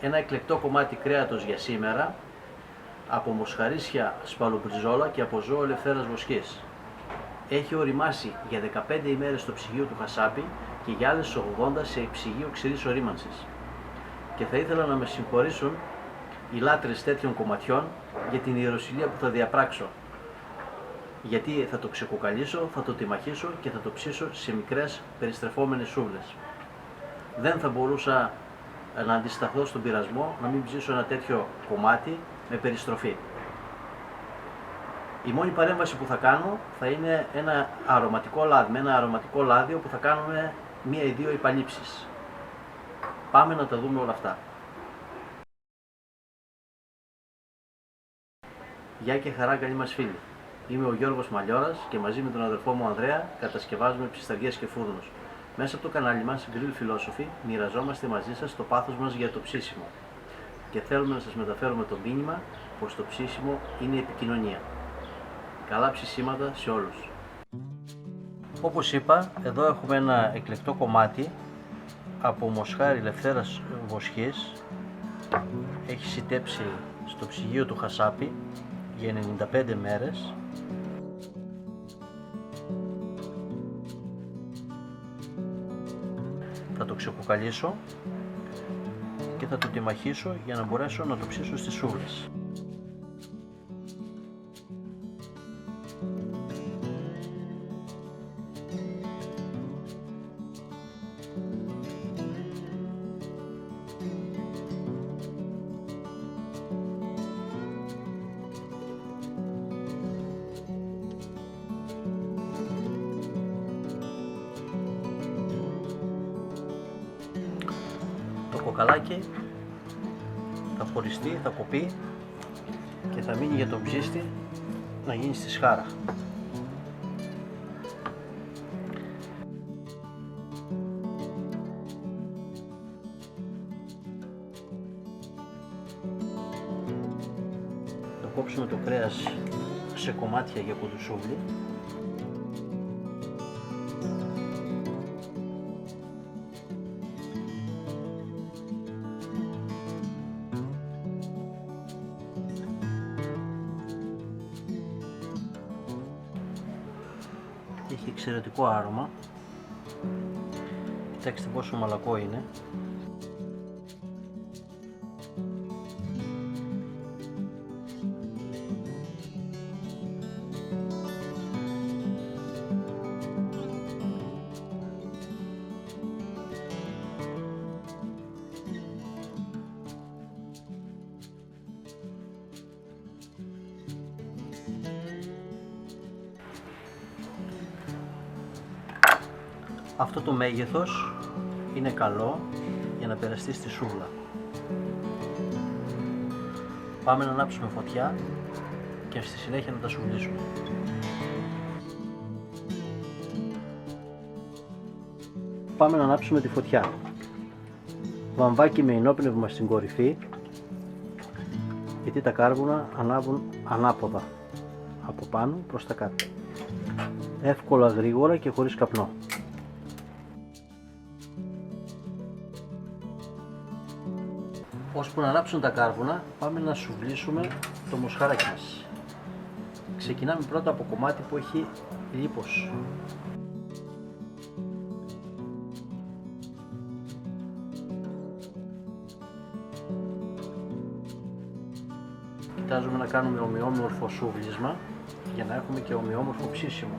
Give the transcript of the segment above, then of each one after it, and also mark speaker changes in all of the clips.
Speaker 1: ένα εκλεκτό κομμάτι κρέατος για σήμερα από μοσχαρίσια σπαλομπριζόλα και από ζώο ελευθέρας βοσκής. Έχει οριμάσει για 15 ημέρες στο ψυγείο του χασάπι και για άλλες 80 σε ψυγείο ξηρής ορίμανσης. Και θα ήθελα να με συγχωρήσουν οι λάτρες τέτοιων κομματιών για την ιεροσυλία που θα διαπράξω. Γιατί θα το ξεκοκαλίσω, θα το τιμαχίσω και θα το ψήσω σε μικρές περιστρεφόμενες σούβλες. Δεν θα μπορούσα να αντισταθώ στον πειρασμό να μην ψήσω ένα τέτοιο κομμάτι με περιστροφή. Η μόνη παρέμβαση που θα κάνω θα είναι ένα αρωματικό λάδι, με ένα αρωματικό λάδιο που θα κάνουμε 1 ή 2 υπαλήψεις. Πάμε να τα δούμε όλα αυτά. Γεια και χαρά, καλή μας φίλοι. Είμαι ο Γιώργος Μαλιώρας και μαζί με τον αδερφό μου Ανδρέα κατασκευάζουμε ψισταριές και φούρνους. Μέσα από το κανάλι μας Grill Philosophy μοιραζόμαστε μαζί σας το πάθος μας για το ψήσιμο και θέλουμε να σας μεταφέρουμε το μήνυμα πως το ψήσιμο είναι επικοινωνία. Καλά ψησίματα σε όλους. Όπως είπα, εδώ έχουμε ένα εκλεκτό κομμάτι από μοσχάρι ελευθέρας βοσκής. Έχει σιτέψει στο ψυγείο του χασάπι για 95 μέρες. Θα το ξεκοκαλίσω και θα το τιμαχίσω για να μπορέσω να το ψήσω στις σούβλες. Το κοκαλάκι θα χωριστεί, θα κοπεί και θα μείνει για τον ψήστη να γίνει στη σχάρα. Θα κόψουμε το κρέας σε κομμάτια για κοντοσούβλι. Έχει εξαιρετικό άρωμα. Κοιτάξτε πόσο μαλακό είναι. Αυτό το μέγεθος είναι καλό για να περαστεί στη σούβλα. Πάμε να ανάψουμε φωτιά και στη συνέχεια να τα σουβλήσουμε. Πάμε να ανάψουμε τη φωτιά. Βαμβάκι με ενόπνευμα στην κορυφή, γιατί τα κάρβουνα ανάβουν ανάποδα από πάνω προς τα κάτω. Εύκολα, γρήγορα και χωρίς καπνό. Ώσπου να ανάψουν τα κάρβουνα, πάμε να σουβλήσουμε το μοσχαράκι μας. Ξεκινάμε πρώτα από κομμάτι που έχει λίπος. Κοιτάζουμε να κάνουμε ομοιόμορφο σούβλισμα για να έχουμε και ομοιόμορφο ψήσιμο.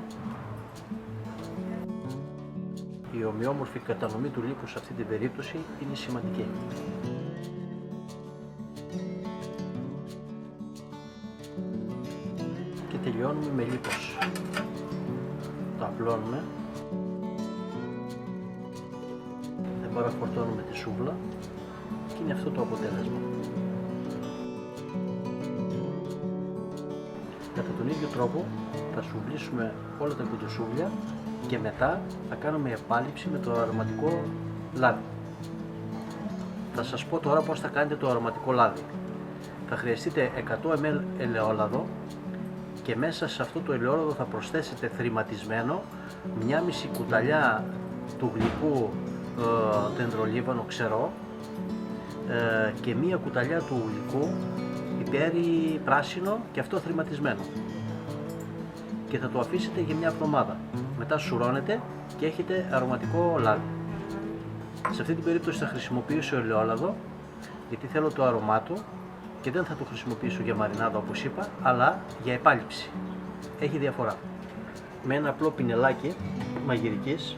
Speaker 1: Η ομοιόμορφη κατανομή του λίπους σε αυτή την περίπτωση είναι σημαντική. Και τελειώνουμε με λίπος. Το απλώνουμε. Δεν παραφορτώνουμε τη σούβλα και είναι αυτό το αποτέλεσμα. Κατά τον ίδιο τρόπο θα σουβλήσουμε όλα τα κουτοσούβλια και μετά θα κάνουμε επάλυψη με το αρωματικό λάδι. Θα σας πω τώρα πώς θα κάνετε το αρωματικό λάδι. Θα χρειαστείτε 100 ml ελαιόλαδο και μέσα σε αυτό το ελαιόλαδο θα προσθέσετε θρηματισμένο 1,5 κουταλιά του γλυκού δεντρολίβανο ξερό, και μία κουταλιά του υλικού πιπέρι πράσινο και αυτό θρηματισμένο. Και θα το αφήσετε για μια εβδομάδα. Μετά σουρώνετε και έχετε αρωματικό λάδι. Σε αυτή την περίπτωση θα χρησιμοποιήσω ελαιόλαδο, γιατί θέλω το αρωμά του και δεν θα το χρησιμοποιήσω για μαρινάδα όπως είπα, αλλά για επάλυψη. Έχει διαφορά. Με ένα απλό πινελάκι μαγειρικής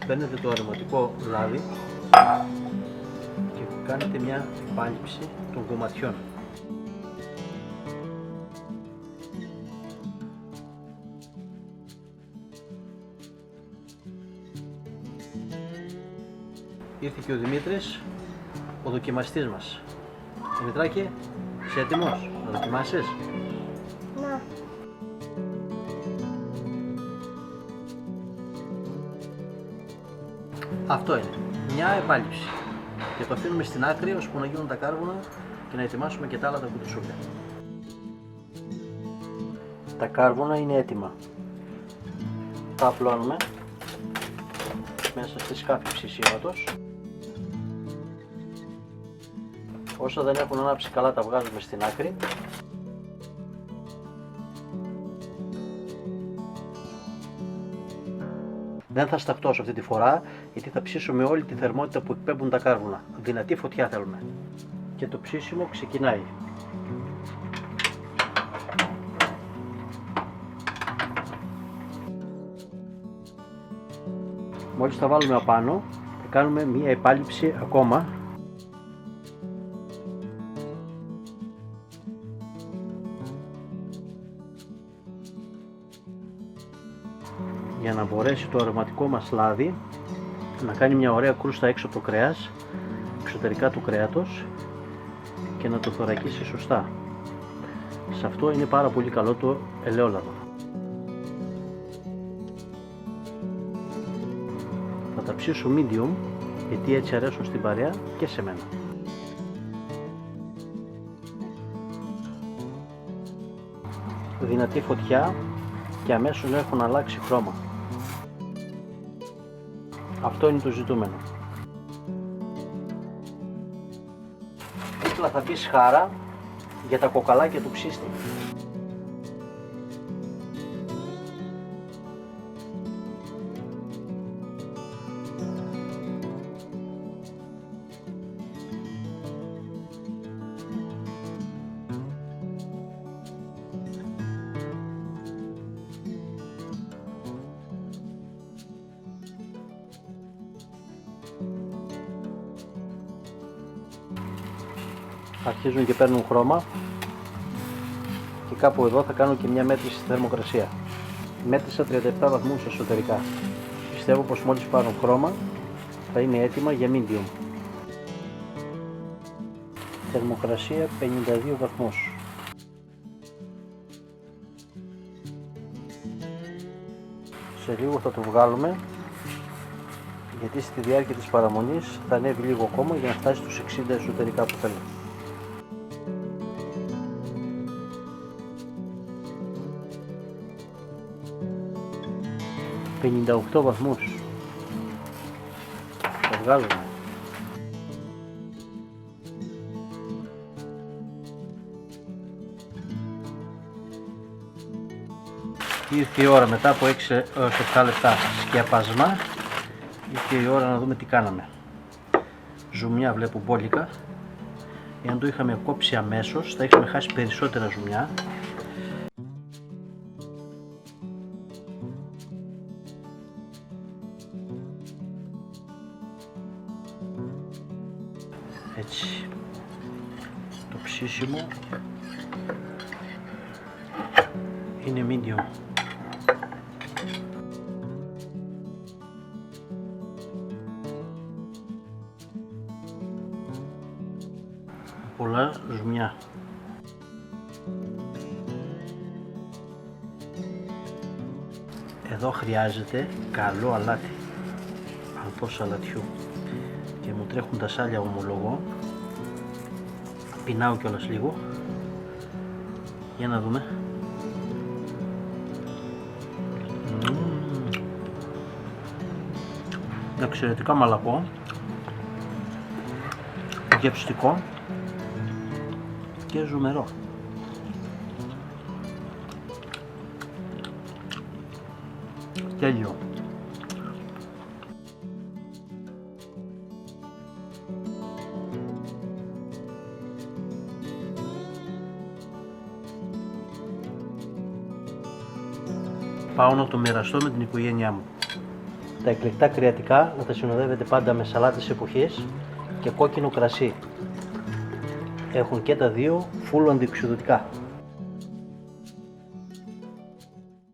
Speaker 1: παίρνετε το αρωματικό λάδι και κάνετε μια επάλυψη των κομματιών. Ήρθε και ο Δημήτρης, ο δοκιμαστής μας. Δημητράκη, είσαι έτοιμος να δοκιμάσεις?
Speaker 2: Ναι.
Speaker 1: Αυτό είναι, μια επάλυψη. Και το αφήνουμε στην άκρη ώσπου να γίνουν τα κάρβουνα και να ετοιμάσουμε και τα άλλα τα κουτουσούλια. Τα κάρβουνα είναι έτοιμα. Τα απλώνουμε μέσα στη σκάφη ψησίματος. Όσα δεν έχουν ανάψει καλά τα βγάζουμε στην άκρη. Δεν θα σταχτώσω αυτή τη φορά, γιατί θα ψήσουμε όλη τη θερμότητα που εκπέμπουν τα κάρβουνα. Δυνατή φωτιά θέλουμε. Και το ψήσιμο ξεκινάει. Μόλις τα βάλουμε απάνω, θα κάνουμε μία επάλυψη ακόμα. Για να μπορέσει το αρωματικό μας λάδι να κάνει μια ωραία κρούστα έξω από το κρέας, εξωτερικά του κρέατος και να το θωρακίσει σωστά. Σε αυτό είναι πάρα πολύ καλό το ελαιόλαδο. Θα τα ψήσω medium, γιατί έτσι αρέσουν στην παρέα και σε μένα. Δυνατή φωτιά και αμέσως έχουν αλλάξει χρώμα. Αυτό είναι το ζητούμενο. Δίπλα θα μπει σχάρα για τα κοκαλάκια του ψήστη. Αρχίζουν και παίρνουν χρώμα και κάπου εδώ θα κάνω και μια μέτρηση στη θερμοκρασία. Μέτρησα 37 βαθμούς εσωτερικά. Πιστεύω πως μόλις πάρουν χρώμα θα είναι έτοιμα για medium. Θερμοκρασία 52 βαθμούς. Σε λίγο θα το βγάλουμε, γιατί στη διάρκεια της παραμονής θα ανέβει λίγο ακόμα για να φτάσει στους 60 εσωτερικά που θέλω. 58 βαθμούς. Θα βγάλουμε. Ήρθε η ώρα μετά από 6 έως 7 λεπτά σκιαπασμά. Ήρθε η ώρα να δούμε τι κάναμε. Ζουμιά βλέπω μπόλικα. Εάν το είχαμε κόψει αμέσως θα είχαμε χάσει περισσότερα ζουμιά. Έτσι, το ψήσιμο είναι medium. Πολλά ζουμιά. Εδώ χρειάζεται καλό αλάτι, ανθός αλατιού, και μου τρέχουν τα σάλια, ομολογώ. Πεινάω κιόλας λίγο. Για να δούμε. Εξαιρετικά μαλακό. γευστικό και ζουμερό. Τέλειο. Πάω να το μοιραστώ με την οικογένειά μου. Τα εκλεκτά κρεατικά να τα συνοδεύετε πάντα με σαλάτες εποχής και κόκκινο κρασί. Έχουν και τα δύο φουλ αντιοξυδοτικά.